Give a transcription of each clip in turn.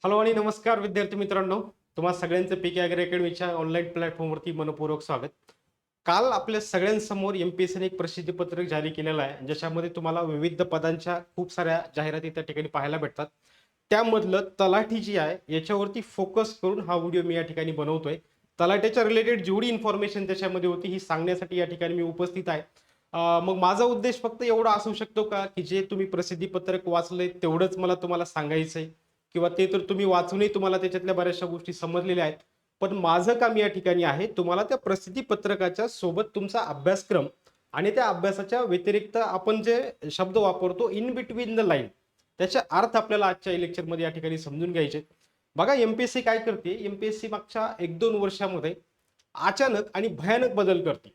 Hello आणि नमस्कार विद्यार्थी मित्रांनो. तुम्हा सगळ्यांचं पीके ॲग्री अकॅडमीच्या ऑनलाईन प्लॅटफॉर्मवरती मनपूर्वक स्वागत. काल आपल्या सगळ्यांसमोर एमपीएससीने एक प्रसिद्धी पत्रक जारी केलेलं आहे, ज्याच्यामध्ये तुम्हाला विविध पदांच्या खूप साऱ्या जाहिराती त्या ठिकाणी पाहायला भेटतात. त्यामधलं तलाठी जी आहे याच्यावरती फोकस करून हा व्हिडिओ मी या ठिकाणी बनवतोय. तलाठ्याच्या रिलेटेड जेवढी इन्फॉर्मेशन त्याच्यामध्ये होती ही सांगण्यासाठी या ठिकाणी मी उपस्थित आहे. मग माझा उद्देश फक्त एवढा असू शकतो का, की जे तुम्ही प्रसिद्धी पत्रक वाचलंय तेवढंच मला तुम्हाला सांगायचंय, किंवा ते तर तुम्ही वाचूनही तुम्हाला त्याच्यातल्या बऱ्याचशा गोष्टी समजलेल्या आहेत. पण माझं काम या ठिकाणी आहे तुम्हाला त्या प्रसिद्धी पत्रकाच्या सोबत तुमचा अभ्यासक्रम आणि त्या अभ्यासाच्या व्यतिरिक्त आपण जे शब्द वापरतो इन बिटवीन द लाईन, त्याचे अर्थ आपल्याला आजच्या लेक्चरमध्ये या ठिकाणी समजून घ्यायचे. बघा, एमपीएससी काय करते, एमपीएससी मागच्या 1-2 वर्षामध्ये अचानक आणि भयानक बदल करते.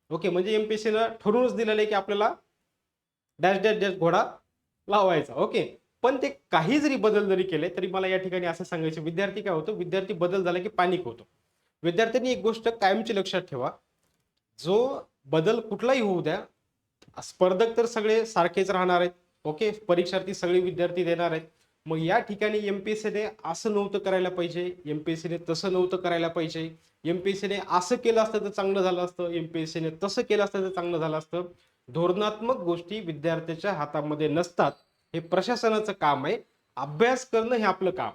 ओके, म्हणजे एमपीएससीनं ठरवूनच दिलेलं आहे की आपल्याला डॅश डॅश डॅश घोडा लावायचा. ओके, पण ते काही जरी बदल जरी केले तरी मला या ठिकाणी असं सांगायचं, विद्यार्थी काय होतो, विद्यार्थी बदल झाला की पॅनिक होतो. विद्यार्थ्यांनी एक गोष्ट कायमची लक्षात ठेवा, जो बदल कुठलाही होऊ द्या, स्पर्धक तर सगळे सारखेच राहणार आहेत. ओके, परीक्षार्थी सगळे विद्यार्थी देणार आहेत. मग या ठिकाणी एमपीएससीने असं नव्हतं करायला पाहिजे, एमपीएससीने तसं नव्हतं करायला पाहिजे, एमपीएससीने असं केलं असतं तर चांगलं झालं असतं, एमपीएससीने तसं केलं असतं तर चांगलं झालं असतं. धोरणात्मक गोष्टी विद्यार्थ्याच्या हातामध्ये नसतात. हे प्रशासनाचं काम आहे. अभ्यास करणं हे आपलं काम.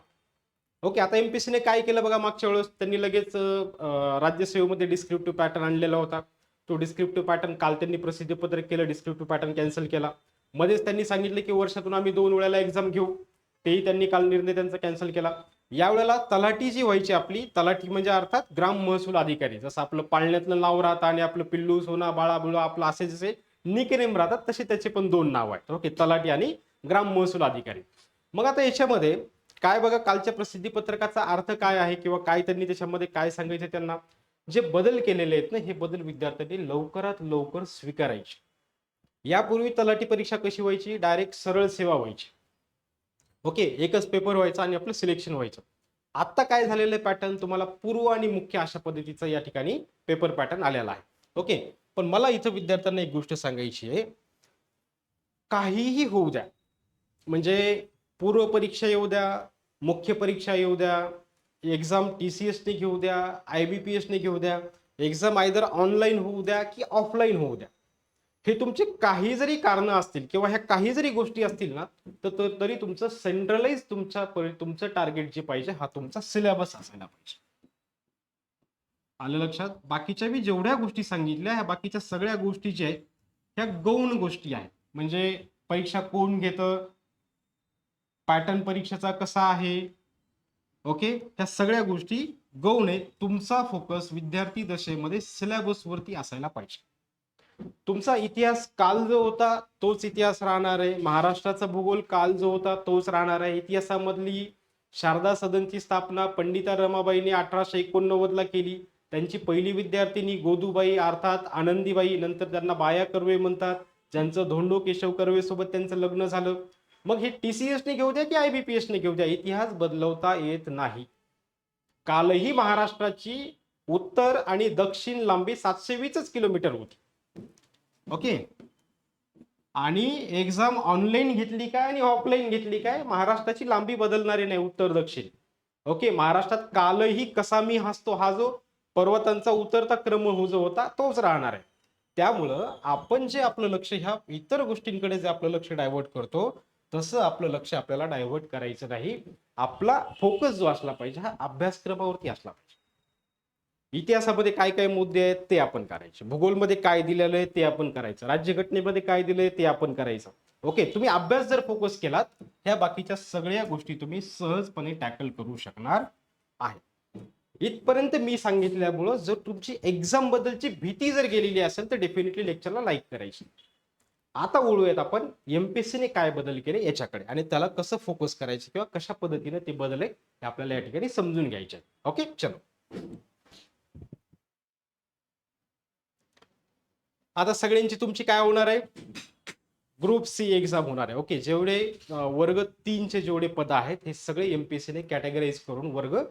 ओके, आता एमपीएससीने काय केलं बघा, मागच्या वेळेस त्यांनी लगेच राज्यसेवेमध्ये डिस्क्रिप्टिव्ह पॅटर्न आणलेला होता. तो डिस्क्रिप्टिव्ह पॅटर्न काल त्यांनी प्रसिद्धी पत्रक केलं, डिस्क्रिप्टिव्ह पॅटर्न कॅन्सल केला. मध्येच त्यांनी सांगितले की वर्षातून आम्ही 2 वेळेला एक्झाम घेऊ, तेही त्यांनी काल निर्णय त्यांचा कॅन्सल केला. यावेळेला तलाठी जी व्हायची आपली, तलाठी म्हणजे अर्थात ग्राम महसूल अधिकारी. जसं आपलं पाळण्यातलं नाव राहतं आणि आपलं पिल्लू सोना बाळा बुळा आपलं असे जसे निकनेम राहतात, तसे त्याचे पण 2 नाव आहेत. ओके, तलाठी आणि ग्राम महसूल अधिकारी. मग आता याच्यामध्ये काय बघा, कालच्या प्रसिद्धी पत्रकाचा अर्थ काय आहे किंवा काय त्यांनी त्याच्यामध्ये काय सांगायचे त्यांना, जे बदल केलेले आहेत ना, हे बदल विद्यार्थ्यांनी लवकरात लवकर स्वीकारायचे. यापूर्वी तलाठी परीक्षा कशी व्हायची, डायरेक्ट सरळ सेवा व्हायची. ओके, एकच पेपर व्हायचा आणि आपलं सिलेक्शन व्हायचं. आता काय झालेलं पॅटर्न, तुम्हाला पूर्व आणि मुख्य अशा पद्धतीचा या ठिकाणी पेपर पॅटर्न आलेला आहे. ओके, पण मला इथं विद्यार्थ्यांना एक गोष्ट सांगायची आहे, काहीही होऊ द्या, म्हणजे पूर्व परीक्षा येऊ द्या, मुख्य परीक्षा येऊ द्या, एक्झाम टीसीएसने घेऊ द्या, आयबीपीएसने घेऊ द्या, एक्झाम आयदर ऑनलाईन होऊ द्या की ऑफलाईन होऊ द्या, हे तुमचे काही जरी कारण असतील किंवा ह्या काही जरी गोष्टी असतील ना, तरी तुमचं सेंट्रलाइज तुमचं टार्गेट जे पाहिजे हा तुमचा सिलेबस असायला पाहिजे. आलं लक्षात? बाकीच्या मी जेवढ्या गोष्टी सांगितल्या, ह्या बाकीच्या सगळ्या गोष्टी ज्या आहेत ह्या गौण गोष्टी आहेत. म्हणजे परीक्षा कोण घेतं, पॅटर्न परीक्षेचा कसा आहे, ओके, त्या सगळ्या गोष्टी गौण आहेत. तुमचा फोकस विद्यार्थी दशेमध्ये सिलेबस वरती असायला पाहिजे. तुमचा इतिहास काल जो होता तोच इतिहास राहणार आहे. महाराष्ट्राचा भूगोल काल जो होता तोच राहणार आहे. इतिहासामधली शारदा सदनची स्थापना पंडिता रमाबाईंनी 1889 ला केली. त्यांची पहिली विद्यार्थिनी गोदूबाई अर्थात आनंदीबाई, नंतर त्यांना बाया कर्वे म्हणतात, ज्यांचं धोंडो केशव कर्वे सोबत त्यांचं लग्न झालं. मग हे टीसीएसने घेऊ द्या की आयबीपीएसने घेऊ द्या, इतिहास बदलवता येत नाही. कालही महाराष्ट्राची उत्तर आणि दक्षिण लांबी 720 किलोमीटर होती. ओके, आणि एक्झाम ऑनलाईन घेतली काय आणि ऑफलाईन घेतली काय, महाराष्ट्राची लांबी बदलणारी नाही, उत्तर दक्षिण. ओके, महाराष्ट्रात कालही कसा मी हसतो हा जो पर्वतांचा उतरता क्रम हो जो होता तोच राहणार आहे. त्यामुळं आपण जे आपलं लक्ष ह्या इतर गोष्टींकडे जे आपलं लक्ष डायव्हर्ट करतो, तसं आपलं लक्ष आपल्याला डायव्हर्ट करायचं नाही. आपला फोकस जो असला पाहिजे हा अभ्यासक्रमावरती असला पाहिजे. इतिहासामध्ये काय काय मुद्दे आहेत ते आपण करायचे, भूगोलमध्ये काय दिलेलं आहे ते आपण करायचं, राज्यघटनेमध्ये काय दिलंय ते आपण करायचं. ओके, तुम्ही अभ्यास जर फोकस केलात, ह्या बाकीच्या सगळ्या गोष्टी तुम्ही सहजपणे टॅकल करू शकणार आहे. इथपर्यंत मी सांगितल्यामुळं जर तुमची एक्झाम बद्दलची भीती जर गेलेली असेल तर डेफिनेटली लेक्चरला लाईक करायची. आता वळूयात आपण एमपीएससीने काय बदल केले याच्याकडे आणि त्याला कसं फोकस करायचं किंवा कशा पद्धतीने ते बदल आहे हे आपल्याला या ठिकाणी समजून घ्यायचे. ओके, चलो. आता सगळ्यांची तुमची काय होणार आहे, ग्रुप सी एक्झाम होणार आहे. ओके, जेवढे वर्ग 3 चे जेवढे पद आहेत हे सगळे एमपीएससीने कॅटेगराईज करून वर्ग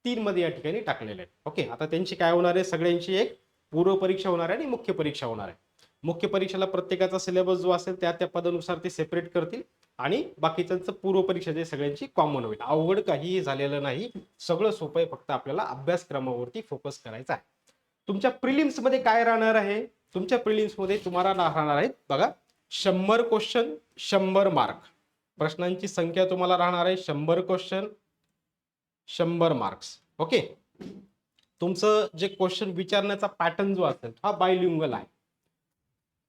3 मध्ये या ठिकाणी टाकलेले आहेत. ओके, आता त्यांची काय होणार आहे, सगळ्यांची एक पूर्व परीक्षा होणार आहे आणि मुख्य परीक्षा होणार आहे. मुख्य परीक्षेला प्रत्येकाचा सिलेबस जो असेल त्या पदानुसार ते सेपरेट करतील आणि बाकीच्यांचं पूर्व परीक्षा जे सगळ्यांची कॉमन होईल. अवघड काहीही झालेलं नाही, सगळं सोपं आहे. फक्त आपल्याला अभ्यासक्रमावरती फोकस करायचा आहे. तुमच्या प्रिलिम्स मध्ये काय राहणार आहे? तुमच्या प्रिलिम्स मध्ये तुम्हाला राहणार आहेत बघा 100 क्वेश्चन 100 मार्क. प्रश्नांची संख्या तुम्हाला राहणार आहे 100 क्वेश्चन 100 मार्क्स. ओके. तुमचं जे क्वेश्चन विचारण्याचा पॅटर्न जो असेल हा बायलिंग्वल आहे.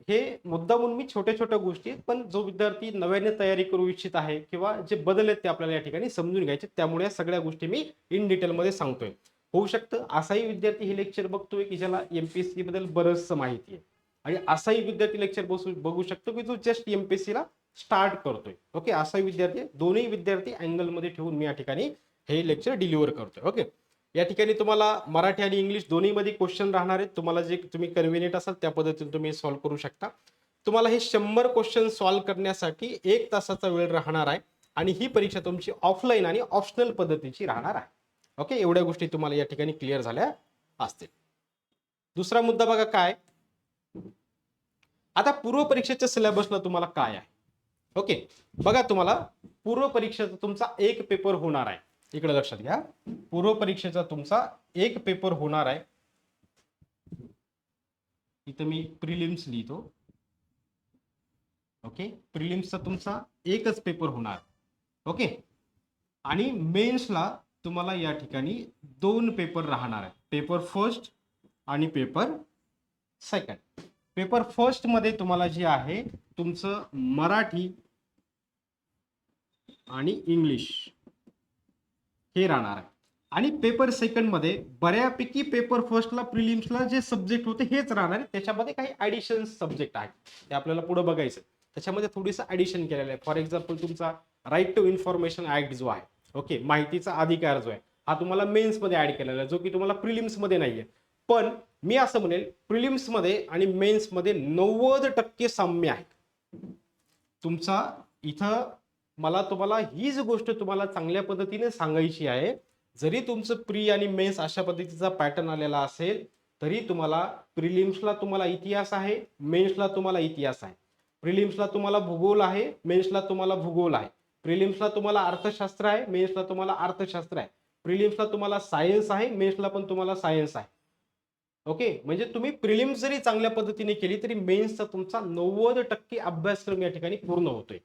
हे मुद्दामून मी छोट्या छोट्या गोष्टी आहेत, पण जो विद्यार्थी नव्याने तयारी करू इच्छित आहे किंवा जे बदल आहेत ते आपल्याला या ठिकाणी समजून घ्यायचे, त्यामुळे या सगळ्या गोष्टी मी इन डिटेलमध्ये सांगतोय. होऊ शकतं असाही विद्यार्थी हे लेक्चर बघतोय की ज्याला एमपीएससी बद्दल बरंचसं माहिती आहे, आणि असाही विद्यार्थी लेक्चर बघू शकतो की जो जस्ट एमपीएससी ला स्टार्ट करतोय. ओके. असाही विद्यार्थी, दोन्ही विद्यार्थी अँगलमध्ये ठेवून मी या ठिकाणी हे लेक्चर डिलिव्हर करतोय. ओके. या ठिकाणी तुम्हाला मराठी आणि इंग्लिश दोन्हीमध्ये क्वेश्चन राहणार आहेत. तुम्हाला जे तुम्ही कन्व्हिनियंट असाल त्या पद्धतीने तुम्ही सॉल्व्ह करू शकता. तुम्हाला हे 100 क्वेश्चन सॉल्व्ह करण्यासाठी 1 तासाचा वेळ राहणार आहे, आणि ही परीक्षा तुमची ऑफलाईन आणि ऑप्शनल पद्धतीची राहणार आहे. ओके. एवढ्या गोष्टी तुम्हाला या ठिकाणी क्लिअर झाल्या असतील. दुसरा मुद्दा बघा काय, आता पूर्व परीक्षेच्या सिलेबसला तुम्हाला काय आहे. ओके. बघा तुम्हाला पूर्व परीक्षेचा तुमचा एक पेपर होणार आहे. इकडे लक्षात घ्या, पूर्व परीक्षेचा तुमचा एक पेपर होणार आहे. इथं मी प्रिलिम्स लिहितो. ओके. प्रिलिम्सचा तुमचा एकच पेपर होणार. ओके. आणि मेन्सला तुम्हाला या ठिकाणी 2 पेपर राहणार आहेत, पेपर फर्स्ट आणि पेपर सेकंड. पेपर फर्स्ट मध्ये तुम्हाला जे आहे तुमचं मराठी आणि इंग्लिश हे राहणार आहे. आणि पेपर सेकंड मध्ये बऱ्यापैकी पेपर फर्स्टला प्रिलिम्सला जे सब्जेक्ट होते हेच राहणार आहे. त्याच्यामध्ये काही ऍडिशन सब्जेक्ट आहेत, ते आपल्याला पुढे बघायचं. त्याच्यामध्ये थोडीसं ऍडिशन केलेलं आहे. फॉर एक्झाम्पल तुमचा राईट टू इन्फॉर्मेशन ऍक्ट जो आहे, ओके, माहितीचा अधिकार जो आहे, हा तुम्हाला मेन्स मध्ये ऍड केलेला आहे, जो की तुम्हाला प्रिलिम्स मध्ये नाहीये. पण मी असं म्हणेल प्रिलिम्स मध्ये आणि मेन्स मध्ये 90% साम्य आहे. तुमचा इथं मला तुम्हाला हीच गोष्ट तुम्हाला चांगल्या पद्धतीने सांगायची आहे. जरी तुमचं प्री आणि मेन्स अशा पद्धतीचा पॅटर्न आलेला असेल, तरी तुम्हाला प्रिलिम्सला तुम्हाला इतिहास आहे, मेन्सला तुम्हाला इतिहास आहे. प्रिलिम्सला तुम्हाला भूगोल आहे, मेन्सला तुम्हाला भूगोल आहे. प्रिलिम्सला तुम्हाला अर्थशास्त्र आहे, मेन्सला तुम्हाला अर्थशास्त्र आहे. प्रिलिम्सला तुम्हाला सायन्स आहे, मेन्सला पण तुम्हाला सायन्स आहे. ओके. म्हणजे तुम्ही प्रिलिम्स जरी चांगल्या पद्धतीने केली तरी मेन्सचा तुमचा 90% अभ्यासक्रम या ठिकाणी पूर्ण होतोय.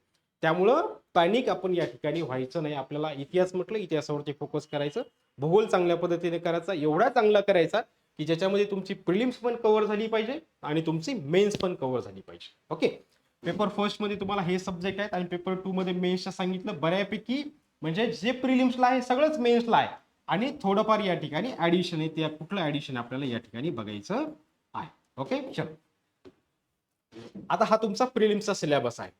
त्यामुळं पॅनिक आपण या ठिकाणी व्हायचं नाही. आपल्याला इतिहास म्हटलं, इतिहासावरती फोकस करायचं. भूगोल चांगल्या पद्धतीने करायचा, एवढा चांगला करायचा की ज्याच्यामध्ये तुमची प्रिलिम्स पण कव्हर झाली पाहिजे आणि तुमची मेन्स पण कव्हर झाली पाहिजे. ओके. पेपर फर्स्ट मध्ये तुम्हाला हे सब्जेक्ट आहेत आणि पेपर 2 मध्ये मेन्सच्या सांगितलं बऱ्यापैकी, म्हणजे जे प्रिलिम्सला आहे सगळंच मेन्सला आहे. आणि थोडंफार या ठिकाणी ऍडिशन आहे, ते कुठलं ऍडिशन आपल्याला या ठिकाणी बघायचं आहे. ओके. चलो, आता हा तुमचा प्रिलिम्सचा सिलेबस आहे.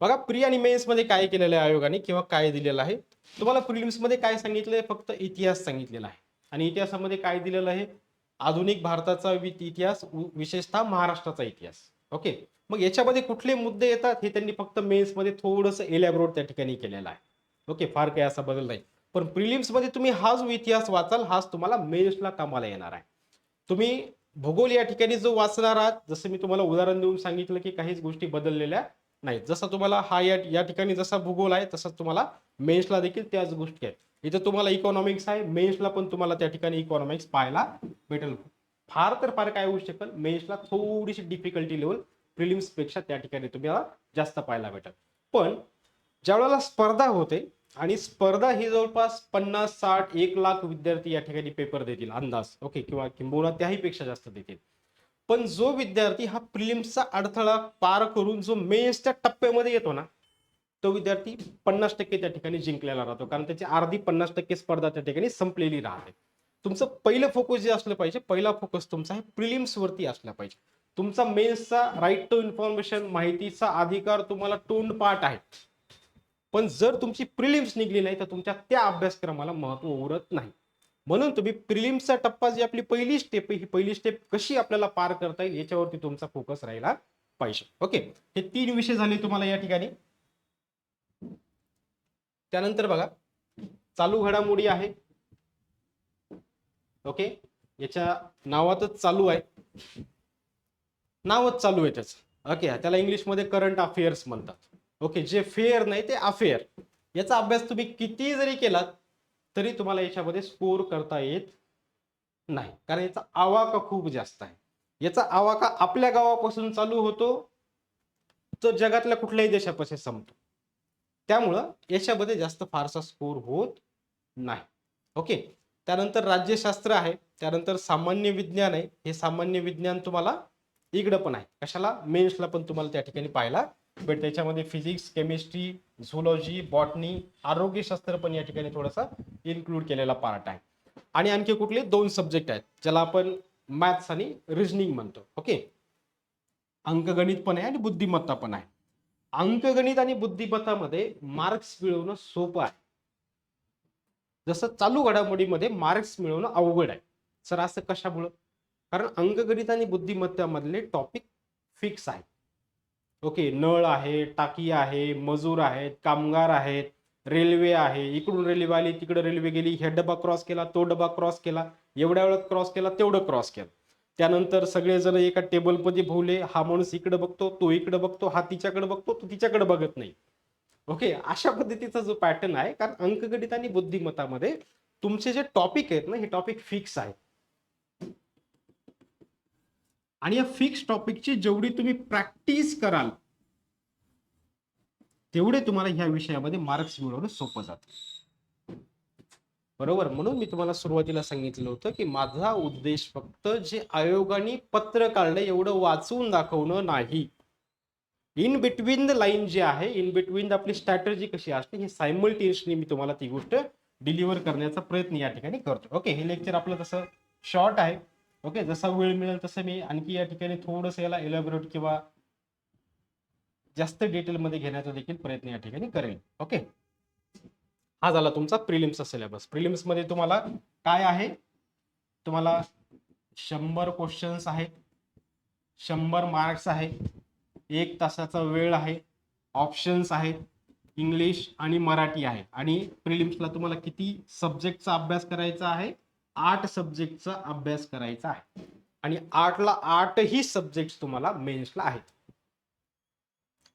बघा प्री आणि मेन्स मध्ये काय केलेलं आहे आयोगाने किंवा काय दिलेलं आहे. तुम्हाला प्रिलिम्स मध्ये काय सांगितलंय, फक्त इतिहास सांगितलेला आहे. आणि इतिहासामध्ये काय दिलेलं आहे, आधुनिक भारताचा इतिहास, विशेषतः महाराष्ट्राचा इतिहास. ओके. मग याच्यामध्ये कुठले मुद्दे येतात हे त्यांनी फक्त मेन्स मध्ये थोडंसं एलॅबोरेट त्या ठिकाणी केलेलं आहे. ओके. फार काही असा बदल नाही. पण प्रिलिम्स मध्ये तुम्ही हा जो इतिहास वाचाल हाच तुम्हाला मेन्सला कामाला येणार आहे. तुम्ही भूगोल या ठिकाणी जो वाचणार आहात, जसं मी तुम्हाला उदाहरण देऊन सांगितलं की काहीच गोष्टी बदललेल्या नाही. जसा तुम्हाला हा या ठिकाणी जसा भूगोल आहे तसंच तुम्हाला मेन्सला देखील त्याच गोष्टी आहेत. इथं तुम्हाला इकॉनॉमिक्स आहे, मेन्सला पण तुम्हाला त्या ठिकाणी इकॉनॉमिक्स पाहायला भेटेल. फार तर फार काय होऊ शकेल, मेन्सला थोडीशी डिफिकल्टी लेवल प्रिलिम्स पेक्षा त्या ठिकाणी तुम्हाला जास्त पाहायला भेटेल. पण ज्यावेळेला स्पर्धा होते, आणि स्पर्धा ही जवळपास 50-60-1 लाख विद्यार्थी या ठिकाणी पेपर देतील अंदाज. ओके. किंवा किंबहुना त्याही पेक्षा जास्त देतील. पण जो विद्यार्थी हा प्रिलिम्सचा अडथळा पार करून जो मेन्सच्या टप्प्यामध्ये येतो ना, तो विद्यार्थी 50% त्या ठिकाणी जिंकलेला राहतो, कारण त्याची अर्धी 50% स्पर्धा त्या ठिकाणी संपलेली राहते. तुमचं पहिलं फोकस जे असलं पाहिजे, पहिला फोकस तुमचा हे प्रिलिम्स वरती असला पाहिजे. तुमचा मेन्सचा राईट टू इन्फॉर्मेशन, माहितीचा अधिकार तुम्हाला तोंडपाठ आहे. पण जर तुमची प्रिलिम्स निघली नाही तर तुमच्या त्या अभ्यासक्रमाला महत्व उरत नाही. म्हणून तुम्ही प्रिलिम्सचा टप्पा जी आपली पहिली स्टेप आहे, ही पहिली स्टेप कशी आपल्याला पार करता येईल याच्यावरती तुमचा फोकस राहिला पाहिजे. ओके. हे 3 विषय झाले तुम्हाला या ठिकाणी. त्यानंतर बघा चालू घडामोडी आहे. ओके. याच्या नावातच चालू आहे. नावच चालू आहे त्याचं. ओके, त्याला इंग्लिशमध्ये करंट अफेअर्स म्हणतात. ओके, जे फेअर नाही ते अफेअर. याचा अभ्यास तुम्ही किती जरी केलात तरी तुम्हाला याच्यामध्ये स्कोर करता येत नाही, कारण याचा आवाका खूप जास्त आहे. याचा आवाका आपल्या गावापासून चालू होतो तो जगातल्या कुठल्याही देशापाशी संपतो. त्यामुळं याच्यामध्ये जास्त फारसा स्कोर होत नाही. ओके, त्यानंतर राज्यशास्त्र आहे, त्यानंतर सामान्य विज्ञान आहे. हे सामान्य विज्ञान तुम्हाला इकडं पण आहे, कशाला, मेन्सला पण तुम्हाला त्या ठिकाणी पाहायला भेटतं. त्याच्यामध्ये फिजिक्स, केमिस्ट्री, झुलॉजी, बॉटनी, आरोग्यशास्त्र पण या ठिकाणी थोडासा इन्क्लूड केलेला पार्ट आहे. आणि आणखी कुठले 2 सब्जेक्ट आहेत ज्याला आपण मॅथ्स आणि रिझनिंग म्हणतो. ओके, अंकगणित पण आहे आणि बुद्धिमत्ता पण आहे. अंकगणित आणि बुद्धिमत्तामध्ये मार्क्स मिळवणं सोपं आहे, जसं चालू घडामोडीमध्ये मार्क्स मिळवणं अवघड आहे. सर असं कशामुळं? कारण अंकगणित आणि बुद्धिमत्तामधले टॉपिक फिक्स आहे. ओके, नळ आहे, टाकी आहे, मजूर आहेत, कामगार आहेत, रेल्वे आहे, इकडून रेल्वे आली, तिकडे रेल्वे गेली, हे डबा क्रॉस केला, तो डबा क्रॉस केला, एवढ्या वेळात क्रॉस केला, तेवढं क्रॉस केलं. त्यानंतर सगळेजण एका टेबलमध्ये भोवले, हा माणूस इकडे बघतो, तो इकडे बघतो, हा तिच्याकडे बघतो, तो तिच्याकडे बघत नाही. ओके, अशा पद्धतीचा जो पॅटर्न आहे, कारण अंकगणित आणि बुद्धिमत्तामध्ये तुमचे जे टॉपिक आहेत ना, हे टॉपिक फिक्स आहे. आणि या फिक्स टॉपिकची जेवढी तुम्ही प्रॅक्टिस कराल तेवढे तुम्हाला ह्या विषयामध्ये मार्क्स मिळवणं सोपं जातं. बरोबर, म्हणून मी तुम्हाला सुरुवातीला सांगितलं होतं की माझा उद्देश फक्त जे आयोगाने पत्र काढलं एवढं वाचून दाखवणं नाही. इन बिटवीन द लाईन जे आहे, इन बिटवीन द आपली स्ट्रॅटर्जी कशी असते हे सायमल्टेनियसली मी तुम्हाला ती गोष्ट डिलिव्हर करण्याचा प्रयत्न या ठिकाणी करतो. ओके, हे लेक्चर आपलं तसं शॉर्ट आहे. ओके, जसा वेळ मिळेल तसं मी आणखी या ठिकाणी थोडंसं याला एलॅबोरेट किंवा जास्त डिटेलमध्ये घेण्याचा देखील प्रयत्न या ठिकाणी करेल. ओके, हा झाला तुमचा प्रिलिम्सचा सिलेबस. प्रिलिम्स मध्ये तुम्हाला काय आहे, तुम्हाला 100 क्वेश्चन्स आहेत, 100 मार्क्स आहे, 1 तासाचा वेळ आहे, ऑप्शन्स आहेत, इंग्लिश आणि मराठी आहे. आणि प्रिलिम्सला तुम्हाला किती सब्जेक्टचा अभ्यास करायचा आहे? 8 सब्जेक्टचा अभ्यास करायचा आहे. आणि 8ला 8ही सब्जेक्ट तुम्हाला मेन्सला आहेत.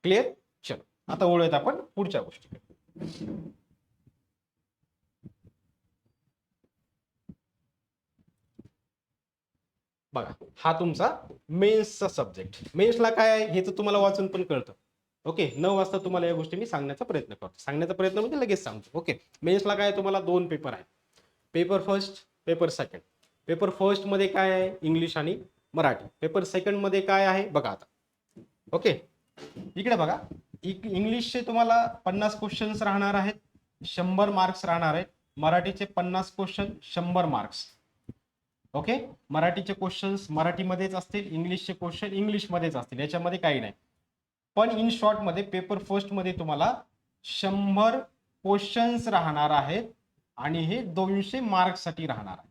क्लिअर? चलो, आता वळूयात आपण पुढच्या गोष्टीकडे. बघा, हा तुमचा मेन्सचा सब्जेक्ट. मेन्सला काय आहे हे तर तुम्हाला वाचून पण कळतं. ओके, 9 वाजता तुम्हाला या गोष्टी मी सांगण्याचा प्रयत्न करतो. सांगण्याचा प्रयत्न म्हणजे लगेच सांगतो. ओके, मेन्सला काय, तुम्हाला 2 पेपर आहेत. Paper first, paper second. Paper first मध्ये काय आहे? इंग्लिश आणि मराठी. पेपर सेकंड मध्ये काय आहे बघा आता. ओके, इकडे बघा, इंग्लिशचे तुम्हाला 50 क्वेश्चन्स राहणार आहेत, 100 मार्क्स राहणार आहेत. मराठीचे 50 क्वेश्चन, 100 मार्क्स. ओके, मराठीचे क्वेश्चन्स मराठीमध्येच असतील, इंग्लिशचे क्वेश्चन इंग्लिशमध्येच असतील, याच्यामध्ये काही नाही. पण इन शॉर्ट मध्ये पेपर फर्स्ट मध्ये तुम्हाला 100 क्वेश्चन्स राहणार आहेत आणि हे 200 मार्क्स साठी राहणार आहे.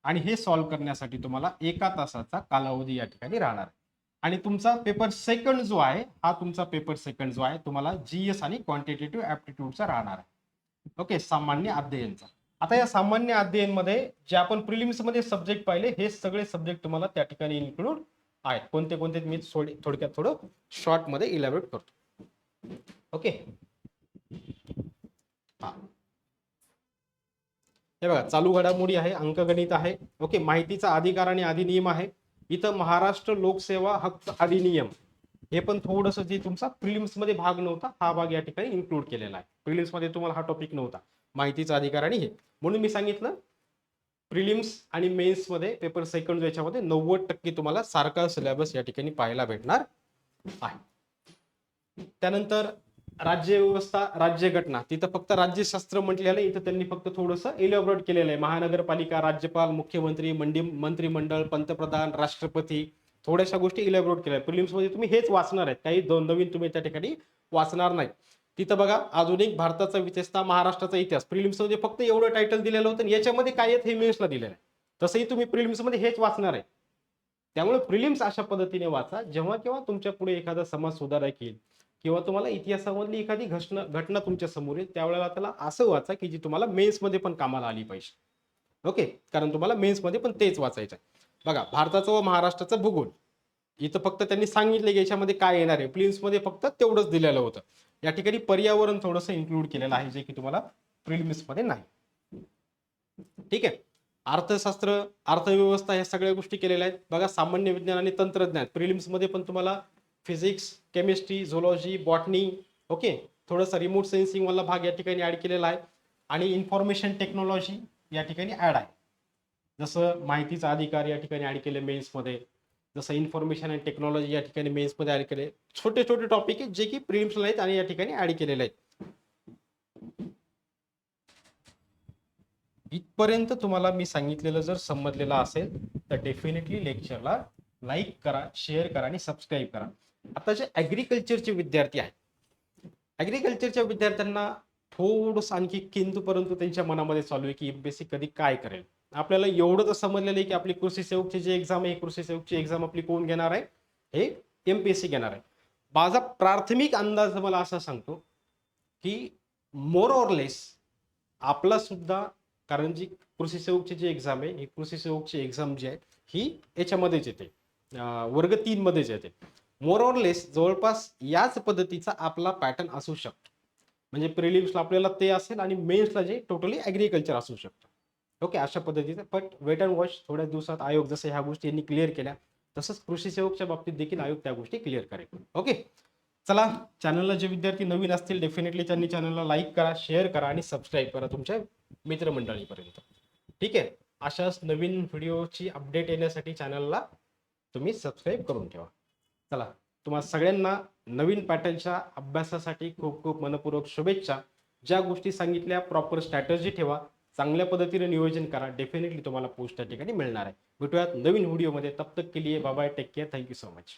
आणि हे सॉल्व्ह करण्यासाठी तुम्हाला 1 तासाचा कालावधी या ठिकाणी राहणार आहे. आणि तुमचा पेपर सेकंड जो आहे, हा तुमचा पेपर सेकंड जो आहे तुम्हाला जीएस आणि क्वांटिटेटिव्ह ऍप्टिट्यूडचा राहणार आहे. ओके, सामान्य अध्ययनचा. आता या सामान्य अध्ययन मध्ये जे आपण प्रिलिम्स मध्ये सब्जेक्ट पाहिले, हे सगळे सब्जेक्ट तुम्हाला त्या ठिकाणी इन्क्लूड आहेत. कोणते कोणते मी थोडक्यात थोडं शॉर्ट मध्ये इलॅबोरेट करतो. ओके, हे बघा, चालू घडामोडी आहे, अंकगणित आहे. ओके, माहितीचा अधिकार आणि अधिनियम आहे. इथं महाराष्ट्र लोकसेवा हक्क अधिनियम, हे पण थोडंसं जे तुमचा प्रिलिम्स मध्ये भाग नव्हता, हा भाग या ठिकाणी इन्क्लूड केलेला आहे. प्रिलिम्स मध्ये तुम्हाला हा टॉपिक नव्हता, माहितीचा अधिकार आणि हे. म्हणून मी सांगितलं प्रिलिम्स आणि मेन्स मध्ये पेपर सेकंड याच्यामध्ये 90% तुम्हाला सारखा सिलेबस या ठिकाणी पाहायला भेटणार आहे. त्यानंतर राज्यव्यवस्था, राज्यघटना, तिथं फक्त राज्यशास्त्र म्हटलेलं आहे, इथं त्यांनी फक्त थोडंसं इलॅबोरेट केलेलं आहे. महानगरपालिका, राज्यपाल, मुख्यमंत्री, मंत्रिमंडळ, पंतप्रधान, राष्ट्रपती, थोड्याशा गोष्टी इलॅबोरेट केल्या. प्रिलिम्स मध्ये तुम्ही हेच वाचणार आहेत, काही नवीन तुम्ही त्या ठिकाणी वाचणार नाही. तिथं बघा, आधुनिक भारताचा विशेषतः महाराष्ट्राचा इतिहास, प्रिलिम्स मध्ये फक्त एवढं टायटल दिलेलं होतं, याच्यामध्ये काय आहेत हे मेन्सला दिलेलं आहे. तसंही तुम्ही प्रिलिम्स मध्ये हेच वाचणार आहे. त्यामुळे प्रिलिम्स अशा पद्धतीने वाचा, जेव्हा केव्हा तुमच्या पुढे एखादा समाज सुधारक येईल किंवा तुम्हाला इतिहासामधली एखादी घटना तुमच्या समोर येईल, त्यावेळेला त्याला असं वाचा की जी तुम्हाला मेन्स मध्ये पण कामाला आली पाहिजे. ओके, कारण तुम्हाला मेन्स मध्ये पण तेच वाचायचं आहे. बघा, भारताचं व महाराष्ट्राचं भूगोल, इथं फक्त त्यांनी सांगितलं की याच्यामध्ये काय येणार आहे, प्रिलिम्समध्ये फक्त तेवढंच दिलेलं होतं. या ठिकाणी पर्यावरण थोडंसं इन्क्लूड केलेलं आहे, जे की तुम्हाला प्रिलिम्समध्ये नाही. ठीक आहे. अर्थशास्त्र, अर्थव्यवस्था ह्या सगळ्या गोष्टी केलेल्या आहेत. बघा, सामान्य विज्ञान आणि तंत्रज्ञान प्रिलिम्समध्ये पण तुम्हाला फिजिक्स, केमिस्ट्री, झोलॉजी, बॉटनी, ओके, थोडंसं रिमोट सेन्सिंग वाला भाग या ठिकाणी ऍड केलेला आहे आणि इन्फॉर्मेशन टेक्नॉलॉजी या ठिकाणी ऍड आहे. जसं माहितीचा अधिकार या ठिकाणी ऍड केले मेन्समध्ये, जसं इन्फॉर्मेशन अँड टेक्नॉलॉजी या ठिकाणी मेन्समध्ये ऍड केले. छोटे छोटे टॉपिक आहेत जे की प्रिलिम्सला आहेत आणि या ठिकाणी ऍड केलेले आहेत. इथपर्यंत तुम्हाला मी सांगितलेलं जर समजलेलं असेल तर डेफिनेटली लेक्चरला लाईक करा, शेअर करा आणि सबस्क्राईब करा. आता जे ॲग्रिकल्चरचे विद्यार्थी आहेत, ॲग्रिकल्चरच्या विद्यार्थ्यांना थोडंसं आणखी किंतु परंतु त्यांच्या मनामध्ये चालू आहे की एमपीएससी कधी काय करेल. आपल्याला एवढं तर समजलेलं आहे की आपली कृषी सेवकची जी एक्झाम आहे, कृषी सेवकची एक्झाम आपली कोण घेणार आहे, हे एमपीएससी घेणार आहे. माझा प्राथमिक अंदाज मला असा सांगतो की मोर ऑर लेस आपला सुद्धा, कारण जी कृषी सेवकची जी एक्झाम आहे, ही कृषी सेवकची एक्झाम जी आहे ही याच्यामध्येच येते, वर्ग 3 मध्येच येते. मोर ऑर लेस जवळपास याच पद्धतीचा आपला पॅटर्न असू शकतो. म्हणजे प्रिलिम्सला आपल्याला ते असेल आणि मेन्सला जे टोटली ॲग्रिकल्चर असू शकतं. ओके, अशा पद्धतीचं. बट वेट अँड वॉच, थोड्या दिवसात आयोग जसं ह्या गोष्टी यांनी क्लिअर केल्या तसंच कृषी सेवकच्या बाबतीत देखील आयोग त्या गोष्टी क्लिअर करेल. ओके, चला, चॅनलला जे विद्यार्थी नवीन असतील डेफिनेटली त्यांनी चॅनलला लाईक करा, शेअर करा आणि सबस्क्राईब करा तुमच्या मित्रमंडळीपर्यंत. ठीक आहे. अशाच नवीन व्हिडिओची अपडेट येण्यासाठी चॅनलला तुम्ही सबस्क्राईब करून ठेवा. चला, तुम्हाला सगळ्यांना नवीन पॅटर्नच्या अभ्यासासाठी खूप खूप मनपूर्वक शुभेच्छा. ज्या गोष्टी सांगितल्या प्रॉपर स्ट्रॅटर्जी ठेवा, चांगल्या पद्धतीने नियोजन करा, डेफिनेटली तुम्हाला पोस्ट त्या ठिकाणी मिळणार आहे. भेटूयात नवीन व्हिडिओमध्ये. तब तक के लिए bye bye, take care, thank you so much.